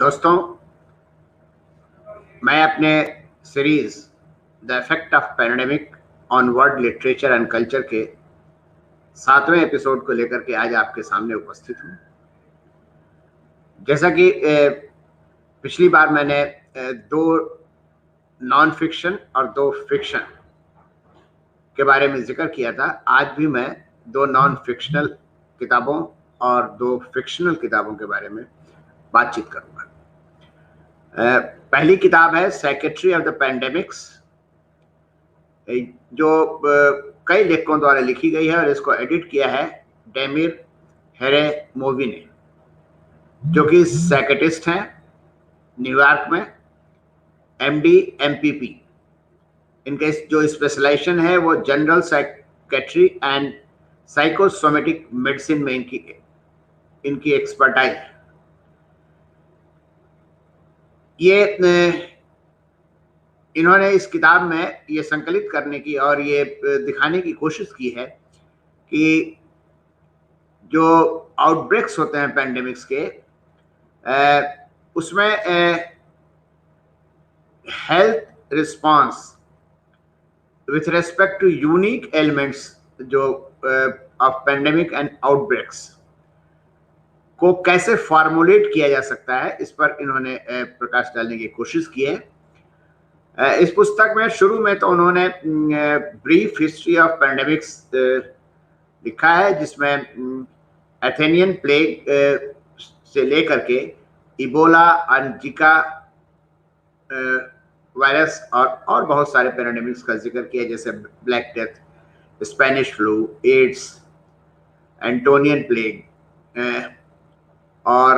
दोस्तों, मैं अपने series the effect of pandemic on world literature and culture के 7वें एपिसोड को लेकर के आज आपके सामने उपस्थित हूँ। जैसा कि पिछली बार मैंने 2 नॉन फिक्शन और 2 फिक्शन के बारे में जिक्र किया था, आज भी मैं 2 नॉन फिक्शनल किताबों और 2 फिक्शनल किताबों के बारे में बातचीत करूँगा। पहली किताब है सेक्रेटरी ऑफ द पैंडेमिक्स, जो कई लेखकों द्वारा लिखी गई है और इसको एडिट किया है डेमिर हेरेमोवी ने, जो कि साइकेट्रिस्ट हैं न्यूयॉर्क में, एमडी एमपीपी। इनके जो स्पेशलाइजेशन है वो general psychiatry and psychosomatic medicine में इनकी एक्सपर्टाइज है। इन्होंने इस किताब में ये संकलित करने की और ये दिखाने की कोशिश की है कि जो आउटब्रेक्स होते हैं पैंडेमिक्स के, उसमें health response with respect to unique elements जो ऑफ पैंडेमिक एंड आउटब्रेक्स को कैसे फॉर्मुलेट किया जा सकता है, इस पर इन्होंने प्रकाश डालने की कोशिश की है। इस पुस्तक में शुरू में तो उन्होंने ब्रीफ हिस्ट्री ऑफ पैंडेमिक्स लिखा है, जिसमें एथेनियन प्लेग से लेकर के इबोला, जिका वायरस और बहुत सारे पैंडेमिक्स का जिक्र किया, जैसे black death, Spanish flu, AIDS, Antonine plague और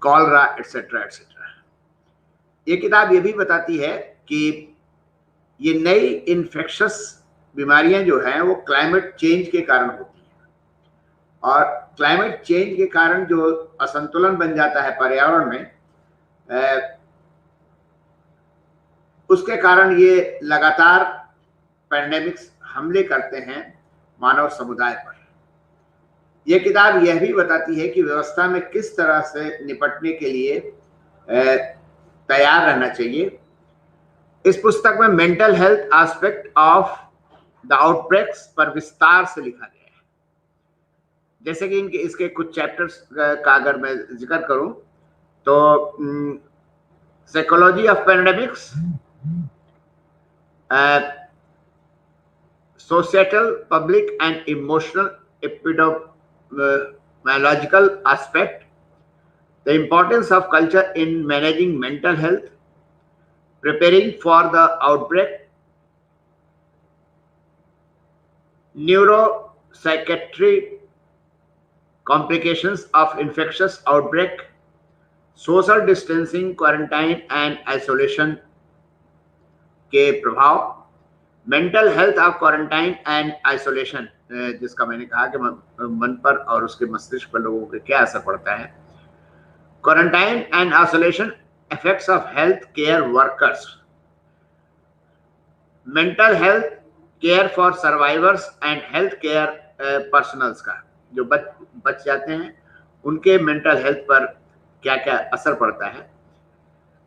कॉलरा एटसेट्रा एटसेट्रा। ये किताब ये भी बताती है कि ये नई इन्फेक्शस बीमारियां जो हैं वो क्लाइमेट चेंज के कारण होती हैं, और क्लाइमेट चेंज के कारण जो असंतुलन बन जाता है पर्यावरण में, उसके कारण ये लगातार पैंडेमिक्स हमले करते हैं मानव समुदाय पर। यह किताब यह भी बताती है कि व्यवस्था में किस तरह से निपटने के लिए तैयार रहना चाहिए। इस पुस्तक में mental health aspect of the outbreaks पर विस्तार से लिखा गया है। जैसे कि इसके कुछ चैप्टर्स का अगर मैं जिक्र करूं तो psychology of pandemics, societal, public and emotional epidemiological aspect, the importance of culture in managing mental health, preparing for the outbreak, neuropsychiatry complications of infectious outbreak, social distancing, quarantine and isolation के प्रभाव, mental health of quarantine and isolation, जिसका मैंने कहा कि मन पर और उसके मस्तिष्क पर लोगों के क्या असर पड़ता है, quarantine and isolation effects of health care workers, mental health care for survivors and health care personnels का, जो बच जाते हैं उनके मेंटल हेल्थ पर क्या क्या असर पड़ता है,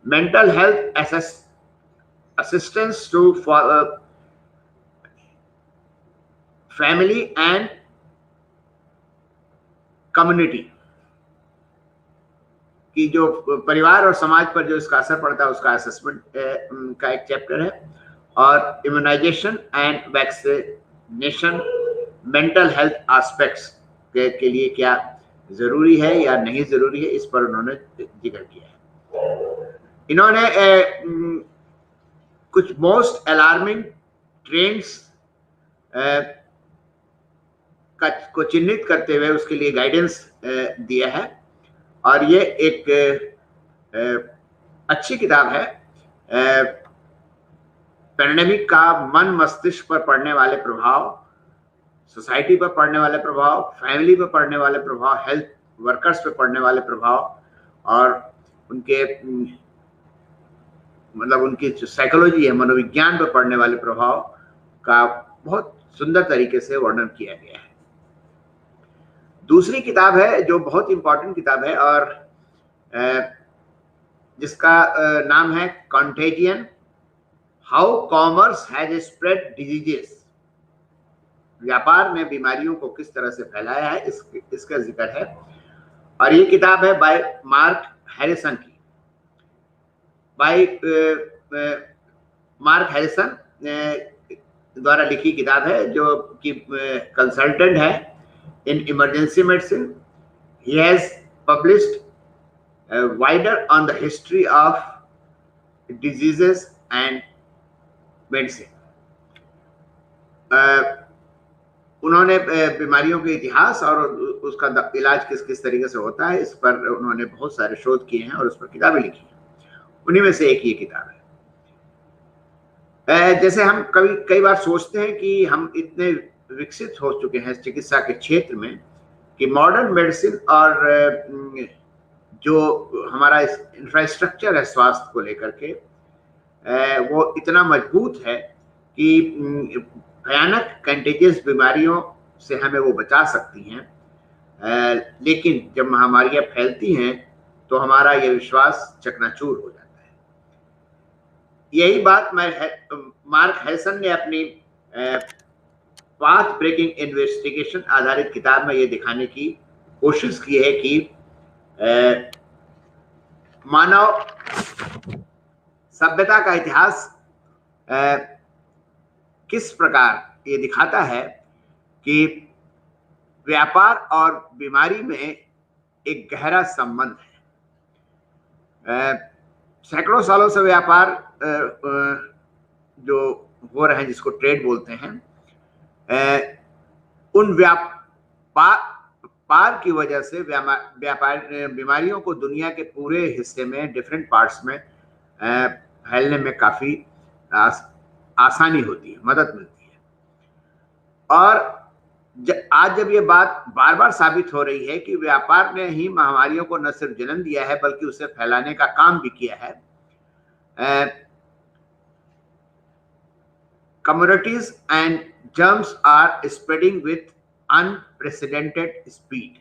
mental health assistance to family and community की, जो परिवार और समाज पर जो इसका असर पड़ता है उसका असेसमेंट का एक चैप्टर है, और immunisation and vaccination mental health aspects के लिए क्या जरूरी है या नहीं जरूरी है, इस पर उन्होंने जिक्र किया है। इन्होंने कुछ मोस्ट अलार्मिंग ट्रेंड्स को चिन्हित करते हुए उसके लिए गाइडेंस दिया है, और ये एक अच्छी किताब है। पैंडेमिक का मन मस्तिष्क पर पड़ने वाले प्रभाव, सोसाइटी पर पड़ने वाले प्रभाव, फैमिली पर पड़ने वाले प्रभाव, हेल्थ वर्कर्स पर पड़ने वाले प्रभाव, और उनके मतलब उनकी जो साइकोलॉजी है, मनोविज्ञान पर पड़ने वाले प्रभाव का बहुत सुंदर तरीके से वर्णन किया गया है। दूसरी किताब है जो बहुत इंपॉर्टेंट किताब है, और जिसका नाम है contagion, how commerce has spread diseases. व्यापार ने बीमारियों को किस तरह से फैलाया है, इसका जिक्र है। और ये किताब है बाय मार्क हैरिसन की, बाय मार्क हैरिसन द्वारा लिखी किताब है, जो कि कंसल्टेंट है in emergency medicine. He has published wider on the history of diseases and medicine। उन्होंने बीमारियों के इतिहास और उसका इलाज किस किस तरीके से होता है, इस पर उन्होंने बहुत सारे शोध किए हैं और उस पर किताबें लिखी हैं। उन्हीं में से एक ये किताब है। जैसे हम कई बार सोचते हैं कि हम इतने विकसित हो चुके हैं चिकित्सा के क्षेत्र में कि मॉडर्न मेडिसिन और जो हमारा इंफ्रास्ट्रक्चर है स्वास्थ्य को लेकर के, वो इतना मजबूत है कि भयानक कंटेजियस बीमारियों से हमें वो बचा सकती हैं। लेकिन जब महामारियां फैलती हैं तो हमारा ये विश्वास चकनाचूर हो जाता है। यही बात मार्क हैरिसन ने अपनी पाथ ब्रेकिंग इन्वेस्टिगेशन आधारित किताब में ये दिखाने की कोशिश की है कि मानव सभ्यता का इतिहास किस प्रकार ये दिखाता है कि व्यापार और बीमारी में एक गहरा संबंध है। सैकड़ों सालों से व्यापार जो हो रहे हैं, जिसको ट्रेड बोलते हैं, उन व्यापार की वजह से बीमारियों को दुनिया के पूरे हिस्से में, डिफरेंट पार्ट्स में फैलने में काफी आसानी होती है, मदद मिलती है। और आज जब ये बात बार बार साबित हो रही है कि व्यापार ने ही महामारियों को न सिर्फ जन्म दिया है बल्कि उसे फैलाने का काम भी किया है। Communities and germs are spreading with unprecedented speed.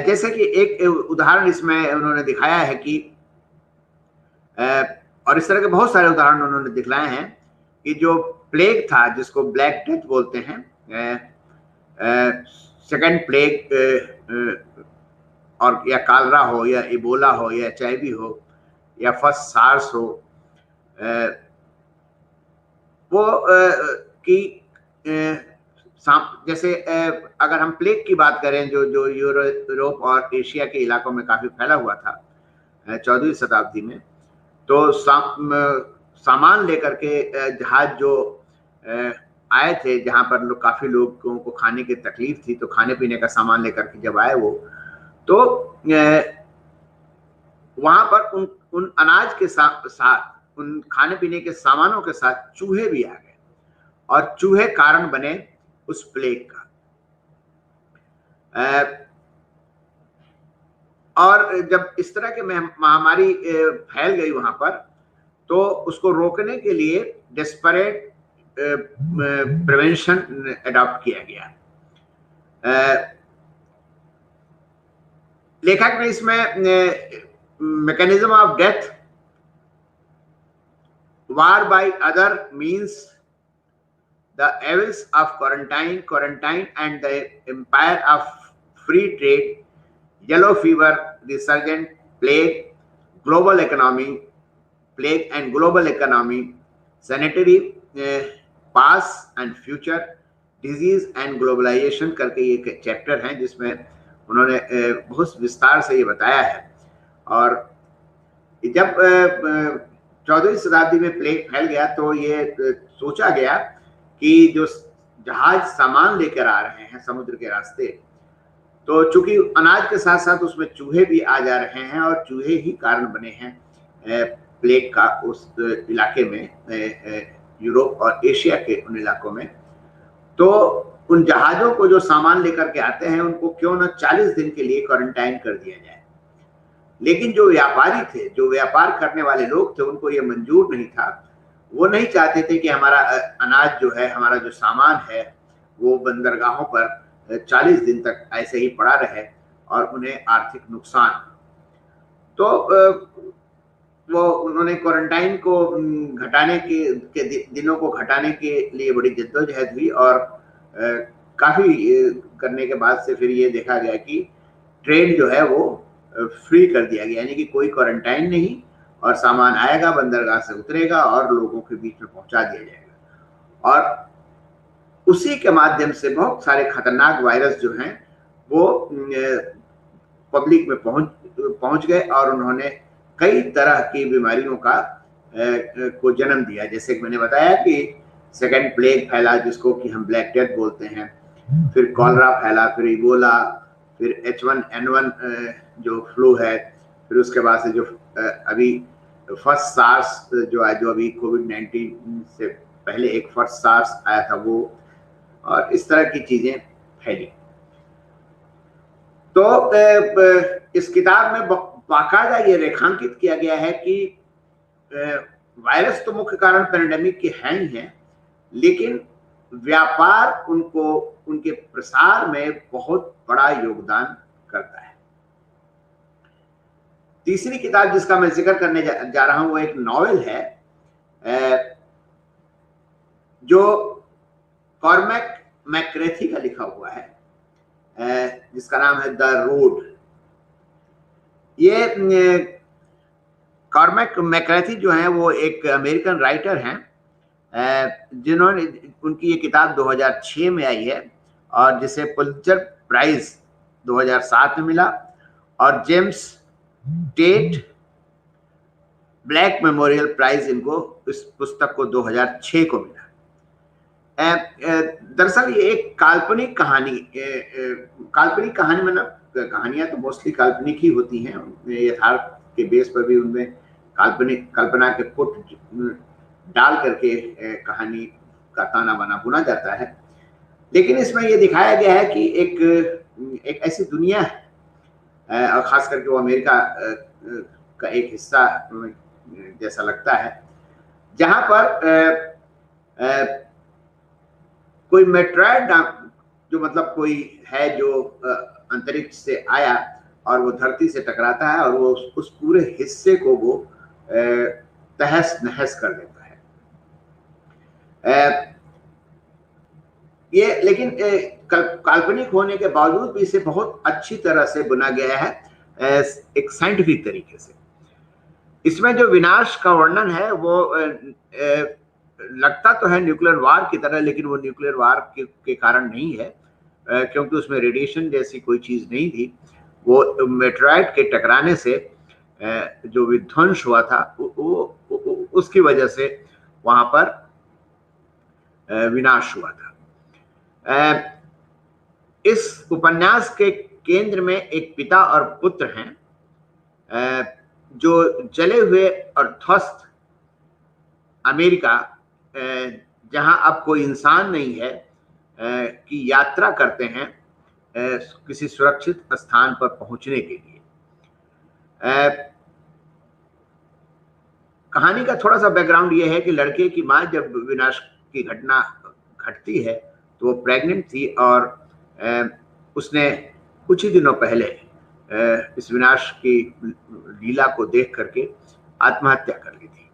जैसे कि एक उदाहरण इसमें उन्होंने दिखाया है कि और इस तरह के बहुत सारे उदाहरण उन्होंने दिखलाए हैं कि जो प्लेग था, जिसको ब्लैक डेथ बोलते हैं, सेकेंड प्लेग और या कालरा हो या इबोला हो या HIV हो या फर्स्ट सार्स हो, वो कि जैसे अगर हम प्लेग की बात करें जो यूरोप और एशिया के इलाकों में काफी फैला हुआ था 14वीं शताब्दी में, तो सामान लेकर के जहाज जो आए थे, जहां पर काफी लोगों को खाने की तकलीफ थी, तो खाने पीने का सामान लेकर के जब आए वो, तो वहां पर उन अनाज के साथ उन खाने पीने के सामानों के साथ चूहे भी आ गए और चूहे कारण बने उस प्लेग का। और जब इस तरह के महामारी फैल गई वहां पर, तो उसको रोकने के लिए डेस्परेट प्रिवेंशन अडॉप्ट किया गया। लेखक ने इसमें mechanism of death, war by other means, the evils of quarantine and the empire of free trade, yellow fever, resurgent plague, global economy, plague and global economy, sanitary past and future, disease and globalization करके ये chapter हैं जिसमें उन्होंने बहुत विस्तार से ये बताया है। और जब 14वीं शताब्दी में प्लेग फैल गया तो ये सोचा गया कि जो जहाज सामान लेकर आ रहे हैं समुद्र के रास्ते, तो चूंकि अनाज के साथ साथ उसमें चूहे भी आ जा रहे हैं और चूहे ही कारण बने हैं प्लेग का उस इलाके में, यूरोप और एशिया के उन इलाकों में, तो उन जहाजों को जो सामान लेकर के आते हैं उनको क्यों न 40 दिन के लिए क्वारंटाइन कर दिया जाए। लेकिन जो व्यापारी थे, जो व्यापार करने वाले लोग थे, उनको ये मंजूर नहीं था। वो नहीं चाहते थे कि हमारा अनाज जो है, हमारा जो सामान है, वो बंदरगाहों पर 40 दिन तक ऐसे ही पड़ा रहे और उन्हें आर्थिक नुकसान। तो वो उन्होंने क्वारंटाइन को घटाने के दिनों को घटाने के लिए बड़ी जद्दोजहद हुई और काफी करने के बाद से फिर ये देखा गया कि ट्रेन जो है वो फ्री कर दिया गया, यानी कि कोई क्वारंटाइन नहीं और सामान आएगा, बंदरगाह से उतरेगा और लोगों के बीच में पहुंचा दिया जाएगा। और उसी के माध्यम से बहुत सारे खतरनाक वायरस जो हैं वो पब्लिक में पहुंच गए और उन्होंने कई तरह की बीमारियों को जन्म दिया। जैसे कि मैंने बताया कि सेकेंड प्लेग फैला, जिसको कि हम ब्लैक डेथ बोलते हैं, फिर कॉलरा फैला, फिर इबोला, फिर H1N1 जो फ्लू है, फिर उसके बाद से जो अभी फर्स्ट सार्स जो है, जो अभी कोविड-19 से पहले एक फर्स्ट सार्स आया था वो, और इस तरह की चीजें फैली। तो इस किताब में बाकायदा ये रेखांकित किया गया है कि वायरस तो मुख्य कारण पेंडेमिक के हैं ही हैं, लेकिन व्यापार उनके प्रसार में बहुत बड़ा योगदान करता है। तीसरी किताब जिसका मैं जिक्र करने जा रहा हूं वो एक नॉवेल है जो कॉर्मैक मैक्रेथी का लिखा हुआ है, जिसका नाम है द रोड। ये कॉर्मैक मैक्रेथी जो है वो एक अमेरिकन राइटर हैं, जिन्होंने उनकी ये किताब 2006 में आई है और जिसे पुलित्जर प्राइज 2007 में मिला और James Tait Black Memorial Prize इनको इस पुस्तक को 2006 को मिला। दरअसल ये एक काल्पनिक कहानी मतलब कहानियां तो मोस्टली काल्पनिक ही होती हैं, यथार्थ के बेस पर भी उनमें कल्पना के पुट डाल करके कहानी का ताना बाना बुना जाता है। लेकिन इसमें ये दिखाया गया है कि एक ऐसी दुनिया है, और खास करके वो अमेरिका का एक हिस्सा जैसा लगता है, जहां पर कोई मेट्रॉयड जो मतलब कोई है जो अंतरिक्ष से आया और वो धरती से टकराता है और वो उस पूरे हिस्से को वो तहस नहस कर देता है। ये लेकिन काल्पनिक होने के बावजूद भी इसे बहुत अच्छी तरह से बुना गया है एक साइंटिफिक तरीके से। इसमें जो विनाश का वर्णन है वो लगता तो है न्यूक्लियर वार की तरह, लेकिन वो न्यूक्लियर वार के कारण नहीं है, क्योंकि उसमें रेडिएशन जैसी कोई चीज नहीं थी। वो मेट्रॉयड के टकराने से जो विध्वंस हुआ था उसकी वजह से वहां पर विनाश हुआ था। इस उपन्यास के केंद्र में एक पिता और पुत्र हैं जो जले हुए और ध्वस्त अमेरिका, जहां अब कोई इंसान नहीं है, की यात्रा करते हैं किसी सुरक्षित स्थान पर पहुंचने के लिए। कहानी का थोड़ा सा बैकग्राउंड ये है कि लड़के की मां जब विनाश की घटना घटती है तो वो प्रेग्नेंट थी और उसने कुछ ही दिनों पहले इस विनाश की लीला को देख करके आत्महत्या कर ली थी।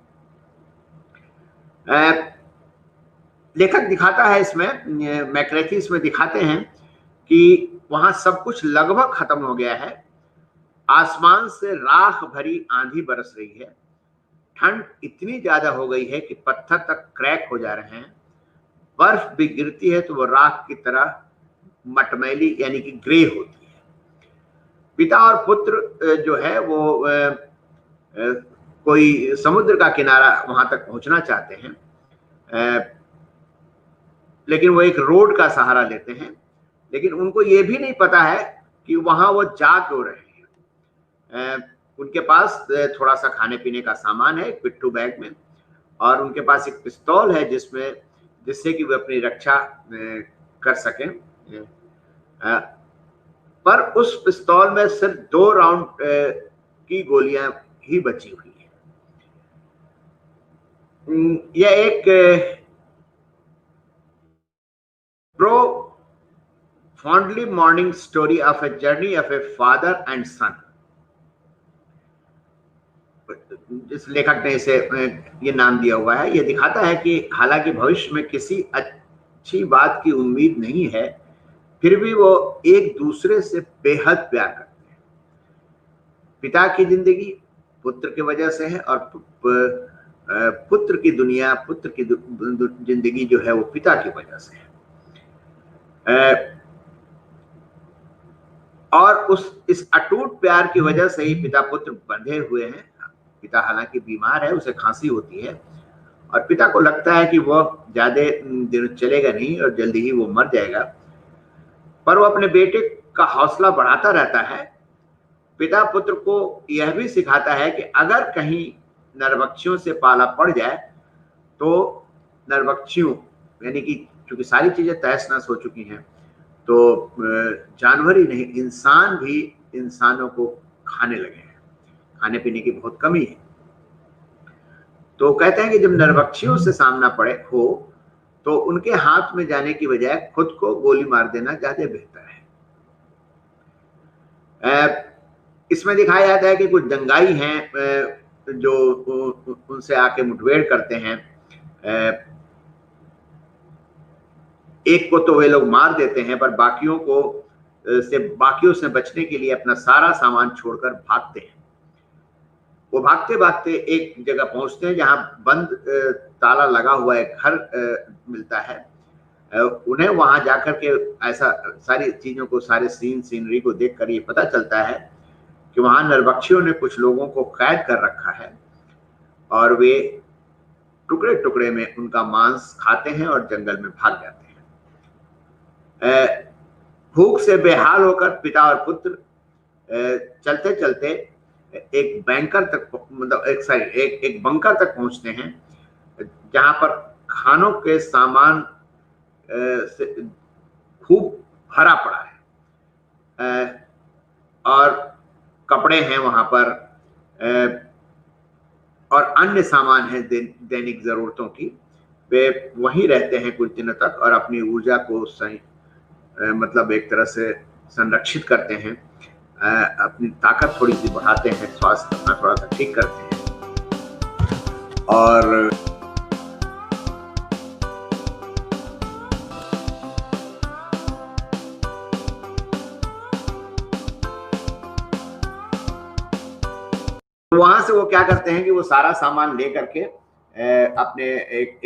लेखक दिखाता है इसमें, मैक्रेथी इसमें दिखाते हैं कि वहां सब कुछ लगभग खत्म हो गया है। आसमान से राख भरी आंधी बरस रही है, ठंड इतनी ज्यादा हो गई है कि पत्थर तक क्रैक हो जा रहे हैं, बर्फ भी गिरती है तो वो राख की तरह मटमैली यानी कि ग्रे होती है। पिता और पुत्र जो है वो कोई समुद्र का किनारा वहां तक पहुंचना चाहते हैं, लेकिन वो एक रोड का सहारा लेते हैं, लेकिन उनको ये भी नहीं पता है कि वहां वो जा क्यों रहे हैं। उनके पास थोड़ा सा खाने पीने का सामान है पिट्ठू बैग में, और उनके पास एक पिस्तौल है जिससे कि वे अपनी रक्षा कर सकें, पर उस पिस्तौल में सिर्फ 2 राउंड की गोलियां ही बची हुई है। यह एक profoundly moving story of a journey of a father and son. इस लेखक ने इसे ये नाम दिया हुआ है। ये दिखाता है कि हालांकि भविष्य में किसी अच्छी बात की उम्मीद नहीं है, फिर भी वो एक दूसरे से बेहद प्यार करते हैं। पिता की जिंदगी पुत्र की वजह से है, और पुत्र की दुनिया, पुत्र की जिंदगी जो है वो पिता की वजह से है। और इस अटूट प्यार की वजह से ही पिता पुत्र बंधे हुए हैं। पिता हालांकि बीमार है, उसे खांसी होती है, और पिता को लगता है कि वह ज्यादा दिन चलेगा नहीं और जल्दी ही वो मर जाएगा, पर वो अपने बेटे का हौसला बढ़ाता रहता है। पिता पुत्र को यह भी सिखाता है कि अगर कहीं नरभक्षियों से पाला पड़ जाए तो नरभक्षियों, यानी कि चूंकि सारी चीजें तहस नहस हो चुकी हैं, तो जानवर ही नहीं, इंसान भी इंसानों को खाने लगे हैं, खाने पीने की बहुत कमी है। तो कहते हैं कि जब नरभक्षियों से सामना पड़े हो तो उनके हाथ में जाने की बजाय खुद को गोली मार देना ज्यादा बेहतर है। इसमें दिखाया जाता है कि कुछ दंगाई हैं जो उनसे आके मुठभेड़ करते हैं। एक को तो वे लोग मार देते हैं, पर बाकियों से बचने के लिए अपना सारा सामान छोड़कर भागते हैं। वो भागते भागते एक जगह पहुंचते हैं जहां बंद ताला लगा हुआ एक घर मिलता है। उन्हें वहां जाकर के ऐसा सारी चीजों को, सारे सीनरी को देखकर ये पता चलता है कि वहां नरभक्षियों ने कुछ लोगों को कैद कर रखा है, और वे टुकड़े टुकड़े में उनका मांस खाते हैं और जंगल में भाग जाते हैं। भूख से बेहाल होकर पिता और पुत्र चलते चलते एक बैंकर तक, मतलब एक बंकर तक पहुंचते हैं, जहां पर खानों के सामान से खूब भरा पड़ा है, और कपड़े हैं वहां पर, और अन्य सामान है दैनिक जरूरतों की। वे वहीं रहते हैं कुछ दिनों तक और अपनी ऊर्जा को सही, मतलब एक तरह से संरक्षित करते हैं, अपनी ताकत थोड़ी सी बढ़ाते हैं, स्वास्थ्य अपना थोड़ा सा ठीक करते हैं। और वहां से वो क्या करते हैं कि वो सारा सामान लेकर के अपने एक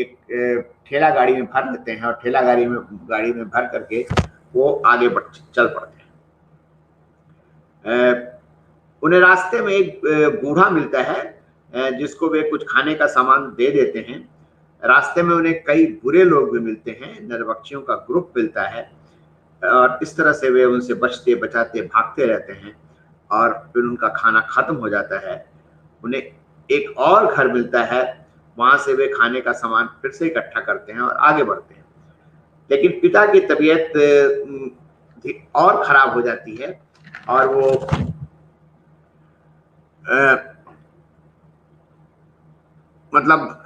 ठेला गाड़ी में भर लेते हैं, और ठेला गाड़ी में भर करके वो आगे चल पड़ते हैं। उन्हें रास्ते में एक बूढ़ा मिलता है जिसको वे कुछ खाने का सामान दे देते हैं। रास्ते में उन्हें कई बुरे लोग भी मिलते हैं, नरभक्षियों का ग्रुप मिलता है, और इस तरह से वे उनसे बचते बचाते भागते रहते हैं, और फिर उनका खाना खत्म हो जाता है। उन्हें एक और घर मिलता है, वहां से वे खाने का सामान फिर से इकट्ठा करते हैं और आगे बढ़ते हैं। लेकिन पिता की तबीयत और खराब हो जाती है, और वो मतलब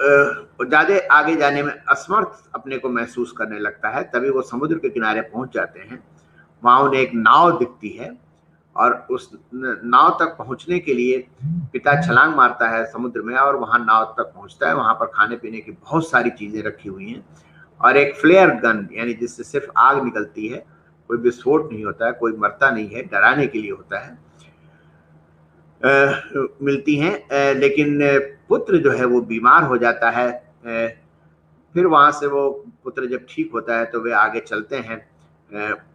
ज्यादा आगे जाने में असमर्थ अपने को महसूस करने लगता है। तभी वो समुद्र के किनारे पहुंच जाते हैं। वहां उन्हें एक नाव दिखती है, और उस नाव तक पहुंचने के लिए पिता छलांग मारता है समुद्र में, और वहां नाव तक पहुंचता है। वहां पर खाने पीने की बहुत सारी चीजें रखी हुई हैं, और एक फ्लेयर गन, यानी जिससे सिर्फ आग निकलती है, कोई विस्फोट नहीं होता है, कोई मरता नहीं है, डराने के लिए होता है, मिलती हैं। लेकिन पुत्र जो है वो बीमार हो जाता है। फिर वहां से वो पुत्र जब ठीक होता है तो वे आगे चलते हैं।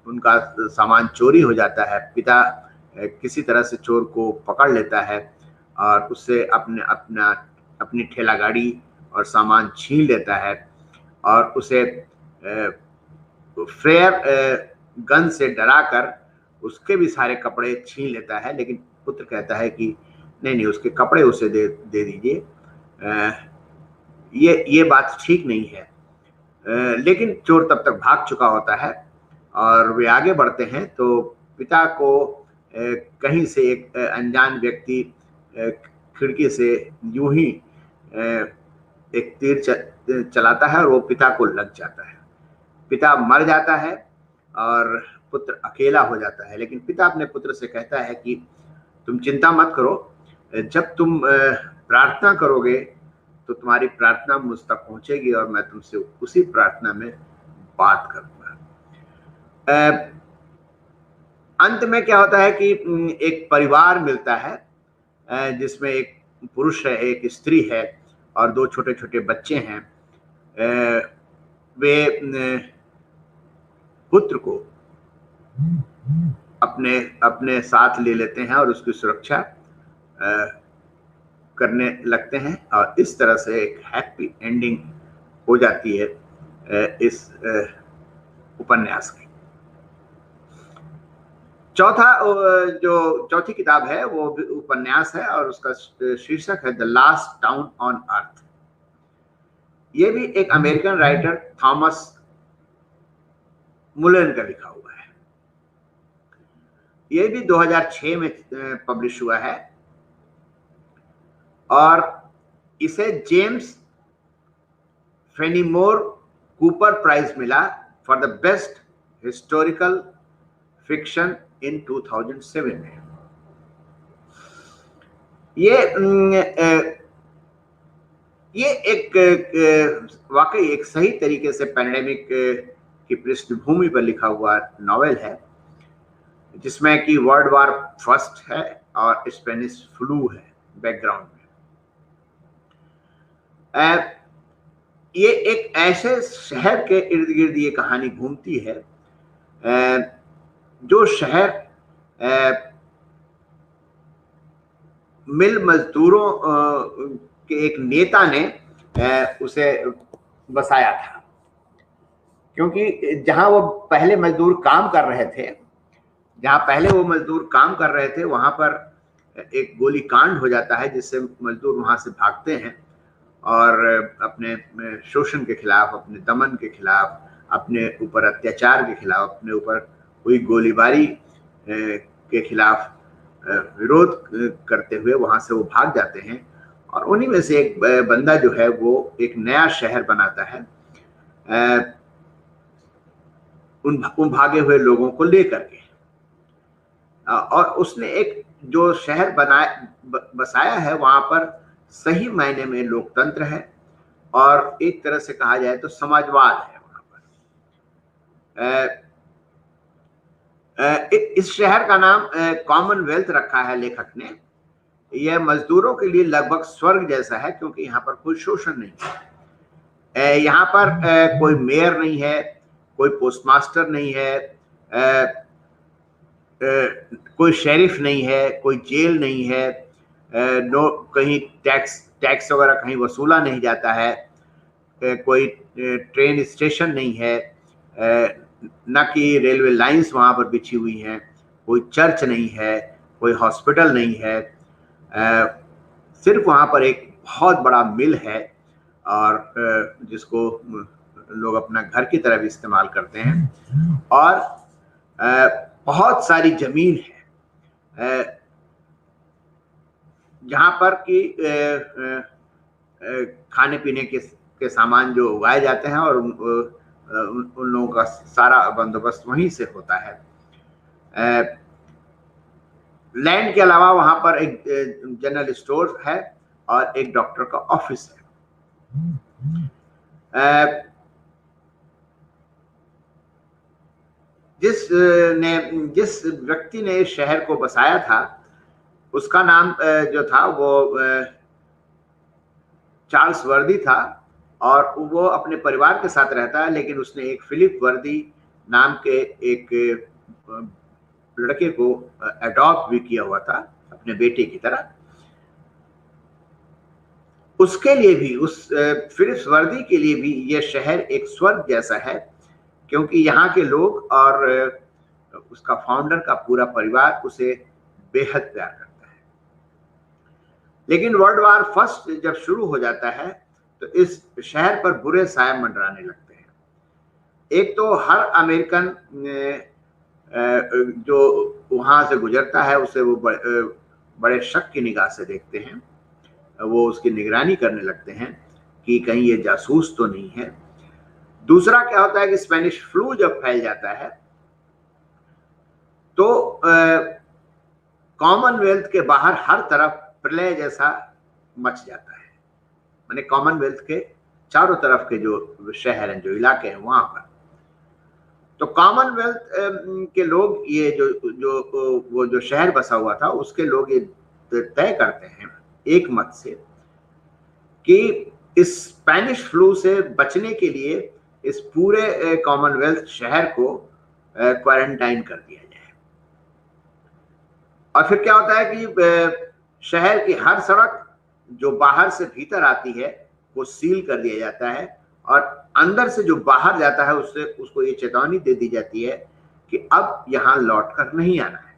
उनका सामान चोरी हो जाता है। पिता किसी तरह से चोर को पकड़ लेता है, और उससे अपनी ठेला गाड़ी और सामान छीन लेता है, और उसे फ्लेयर गन से डराकर उसके भी सारे कपड़े छीन लेता है। लेकिन पुत्र कहता है कि नहीं, उसके कपड़े उसे दे दीजिए, ये बात ठीक नहीं है। लेकिन चोर तब तक भाग चुका होता है, और वे आगे बढ़ते हैं तो पिता को कहीं से एक अनजान व्यक्ति खिड़की से यूं ही एक तीर चलाता है, और वो पिता को लग जाता है। पिता मर जाता है और पुत्र अकेला हो जाता है। लेकिन पिता अपने पुत्र से कहता है कि तुम चिंता मत करो, जब तुम प्रार्थना करोगे तो तुम्हारी प्रार्थना मुझ तक पहुंचेगी और मैं तुमसे उसी प्रार्थना में बात करूंगा। अंत में क्या होता है कि एक परिवार मिलता है जिसमें एक पुरुष है, एक स्त्री है और दो छोटे छोटे बच्चे हैं। वे पुत्र को अपने अपने साथ ले लेते हैं और उसकी सुरक्षा करने लगते हैं और इस तरह से एक हैप्पी एंडिंग हो जाती है इस उपन्यास की। चौथी किताब है वो उपन्यास है और उसका शीर्षक है the last town on earth. ये भी एक अमेरिकन राइटर थॉमस मुलेन का लिखा हुआ है। ये भी 2006 में पब्लिश हुआ है और इसे जेम्स फेनीमोर कूपर प्राइज मिला for the best historical fiction in 2007 में। ये एक वाकई एक सही तरीके से पैंडेमिक की पृष्ठभूमि पर लिखा हुआ नॉवेल है, जिसमें कि वर्ल्ड वार फर्स्ट है और स्पेनिश फ्लू है बैकग्राउंड में। ये एक ऐसे शहर के इर्द गिर्द ये कहानी घूमती है जो शहर मिल मजदूरों के एक नेता ने उसे बसाया था, क्योंकि जहां वो पहले मजदूर काम कर रहे थे वहां पर एक गोली कांड हो जाता है, जिससे मजदूर वहां से भागते हैं और अपने शोषण के खिलाफ, अपने दमन के खिलाफ, अपने ऊपर अत्याचार के खिलाफ, अपने ऊपर हुई गोलीबारी के खिलाफ विरोध करते हुए वहां से वो भाग जाते हैं। और उन्हीं में से एक बंदा जो है वो एक नया शहर बनाता है उन भागे हुए लोगों को लेकर के। और उसने एक जो शहर बसाया है वहां पर सही मायने में लोकतंत्र है और एक तरह से कहा जाए तो समाजवाद है वहां पर। इस शहर का नाम कॉमनवेल्थ रखा है लेखक ने। यह मजदूरों के लिए लगभग स्वर्ग जैसा है, क्योंकि यहाँ पर कोई शोषण नहीं है। यहाँ पर कोई मेयर नहीं है, कोई पोस्टमास्टर नहीं है, कोई शेरिफ नहीं है, कोई जेल नहीं है, कहीं टैक्स वगैरह कहीं वसूला नहीं जाता है, कोई ट्रेन स्टेशन नहीं है, न कि रेलवे लाइंस वहाँ पर बिछी हुई हैं, कोई चर्च नहीं है, कोई हॉस्पिटल नहीं है, सिर्फ वहाँ पर एक बहुत बड़ा मिल है और जिसको लोग अपना घर की तरह भी इस्तेमाल करते हैं। और बहुत सारी जमीन है जहाँ पर कि खाने पीने के सामान जो उगाए जाते हैं और उन लोगों का सारा बंदोबस्त वहीं से होता है। लैंड के अलावा वहां पर एक जनरल स्टोर है और एक डॉक्टर का ऑफिस है। जिस व्यक्ति ने इस शहर को बसाया था उसका नाम जो था वो चार्ल्स वर्दी था और वो अपने परिवार के साथ रहता है, लेकिन उसने एक फिलिप वर्दी नाम के एक लड़के को अडॉप्ट भी किया हुआ था अपने बेटे की तरह। उसके लिए भी, उस फिलिप वर्दी के लिए भी यह शहर एक स्वर्ग जैसा है, क्योंकि यहाँ के लोग और उसका फाउंडर का पूरा परिवार उसे बेहद प्यार करता है। लेकिन वर्ल्ड वार फर्स्ट जब शुरू हो जाता है तो इस शहर पर बुरे साए मंडराने लगते हैं। एक तो हर अमेरिकन जो वहां से गुजरता है उसे वो बड़े शक की निगाह से देखते हैं, वो उसकी निगरानी करने लगते हैं कि कहीं ये जासूस तो नहीं है। दूसरा क्या होता है कि स्पेनिश फ्लू जब फैल जाता है तो कॉमनवेल्थ के बाहर हर तरफ प्रलय जैसा मच जाता है। माने कॉमनवेल्थ के चारों तरफ के जो शहर हैं, जो इलाके हैं वहां पर, तो कॉमनवेल्थ के लोग, ये जो जो वो जो शहर बसा हुआ था उसके लोग ये तय करते हैं एक मत से कि इस स्पेनिश फ्लू से बचने के लिए इस पूरे कॉमनवेल्थ शहर को क्वारंटाइन कर दिया जाए। और फिर क्या होता है कि शहर की हर सड़क जो बाहर से भीतर आती है वो सील कर दिया जाता है, और अंदर से जो बाहर जाता है उससे उसको ये चेतावनी दे दी जाती है कि अब यहां लौट कर नहीं आना है।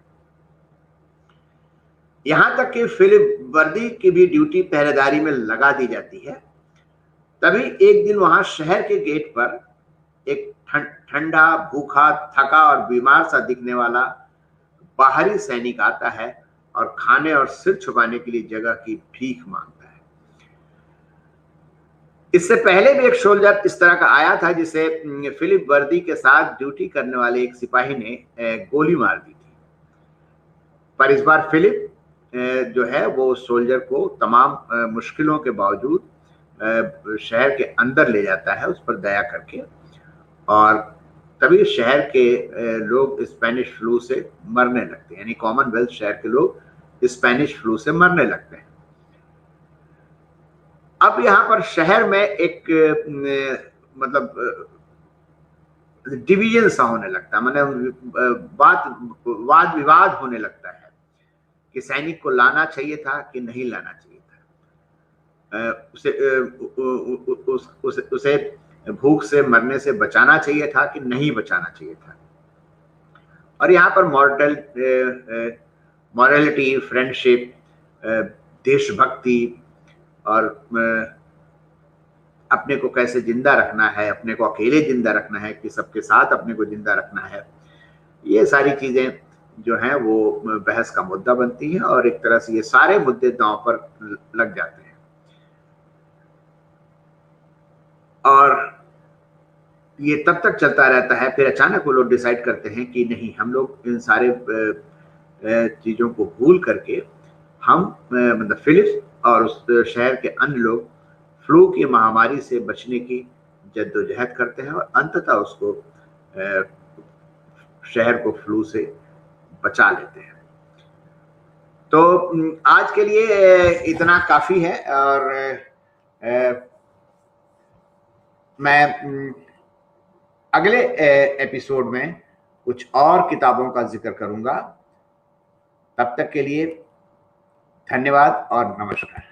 यहां तक कि फिलिप वर्दी की भी ड्यूटी पहरेदारी में लगा दी जाती है। तभी एक दिन वहां शहर के गेट पर एक ठंडा, भूखा, थका और बीमार सा दिखने वाला बाहरी सैनिक आता है और खाने और सिर छुपाने के लिए जगह की भीख मांगता है। इससे पहले भी एक सोल्जर इस तरह का आया था जिसे फिलिप वर्दी के साथ ड्यूटी करने वाले एक सिपाही ने गोली मार दी थी। पर इस बार फिलिप जो है वो सोल्जर को तमाम मुश्किलों के बावजूद शहर के अंदर ले जाता है, उस पर दया करके, और तभी शहर के लोग स्पेनिश फ्लू से मरने लगते हैं। यानी कॉमनवेल्थ शहर के लोग स्पेनिश फ्लू से मरने लगते हैं। अब यहाँ पर शहर में एक मतलब डिवीजन सा होने लगता है, माने वाद विवाद होने लगता है कि सैनिक को लाना चाहिए था कि नहीं लाना चाहिए था, उसे भूख से मरने से बचाना चाहिए था कि नहीं बचाना चाहिए था। और यहाँ पर मॉरलिटी, फ्रेंडशिप, देशभक्ति और अपने को कैसे जिंदा रखना है, अपने को अकेले जिंदा रखना है कि सबके साथ अपने को जिंदा रखना है, ये सारी चीजें जो हैं वो बहस का मुद्दा बनती हैं, और एक तरह से ये सारे मुद्दे दांव पर लग जाते हैं। और ये तब तक चलता रहता है, फिर अचानक वो लोग डिसाइड करते हैं कि नहीं, हम लोग इन सारे चीजों को भूल करके हम मतलब फिलिप और उस शहर के अन्य लोग फ्लू की महामारी से बचने की जद्दोजहद करते हैं, और अंततः उसको शहर को फ्लू से बचा लेते हैं। तो आज के लिए इतना काफी है, और मैं अगले एपिसोड में कुछ और किताबों का जिक्र करूंगा। तब तक के लिए धन्यवाद और नमस्कार।